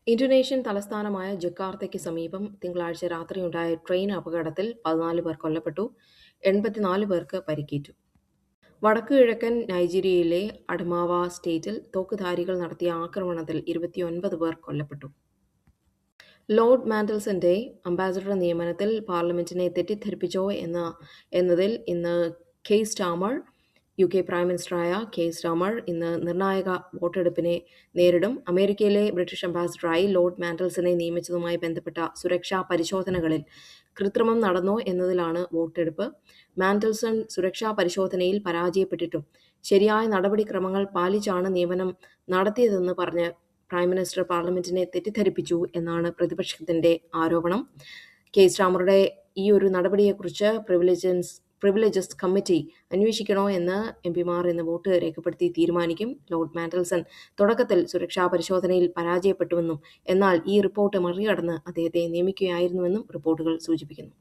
Indonesian തലസ്ഥാനമായ ജക്കാർത്തയ്ക്ക് സമീപം തിങ്കളാഴ്ച രാത്രിയുണ്ടായ ട്രെയിൻ അപകടത്തിൽ 14 പേർ കൊല്ലപ്പെട്ടു, 84 പേർക്ക് പരിക്കേറ്റു. വടക്കുകിഴക്കൻ നൈജീരിയയിലെ അഡമാവ സ്റ്റേറ്റിൽ തോക്കുധാരികൾ നടത്തിയ ആക്രമണത്തിൽ 29 പേർ കൊല്ലപ്പെട്ടു. ലോർഡ് മാൻഡൽസന്റെ അംബാസഡർ നിയമനത്തിൽ പാർലമെന്റിനെ തെറ്റിദ്ധരിപ്പിച്ചോ എന്നതിൽ ഇന്ന് കെയർ സ്റ്റാർമർ, UK പ്രൈം മിനിസ്റ്ററായ കെയർ സ്റ്റാർമർ ഇന്ന് നിർണായക വോട്ടെടുപ്പിനെ നേരിടും. അമേരിക്കയിലെ ബ്രിട്ടീഷ് അംബാസഡറായി ലോർഡ് മാൻഡൽസനെ നിയമിച്ചതുമായി ബന്ധപ്പെട്ട സുരക്ഷാ പരിശോധനകളിൽ കൃത്രിമം നടന്നോ എന്നതിലാണ് വോട്ടെടുപ്പ്. മാൻഡൽസൺ സുരക്ഷാ പരിശോധനയിൽ പരാജയപ്പെട്ടിട്ടും ശരിയായ നടപടിക്രമങ്ങൾ പാലിച്ചാണ് നിയമനം നടത്തിയതെന്ന് പറഞ്ഞ് പ്രൈം മിനിസ്റ്റർ പാർലമെന്റിനെ തെറ്റിദ്ധരിപ്പിച്ചു എന്നാണ് പ്രതിപക്ഷത്തിന്റെ ആരോപണം. കെയർ സ്റ്റാർമറുടെ ഈ ഒരു നടപടിയെക്കുറിച്ച് പ്രിവിലേജസ് കമ്മിറ്റി അന്വേഷിക്കണോ എന്ന് എംപിമാർ ഇന്ന് വോട്ട് രേഖപ്പെടുത്തി തീരുമാനിക്കും. ലോർഡ് മാൻഡൽസൺ തുടക്കത്തിൽ സുരക്ഷാ പരിശോധനയിൽ പരാജയപ്പെട്ടുവെന്നും എന്നാൽ ഈ റിപ്പോർട്ട് മറികടന്ന് അദ്ദേഹത്തെ നിയമിക്കുകയായിരുന്നുവെന്നും റിപ്പോർട്ടുകൾ സൂചിപ്പിക്കുന്നു.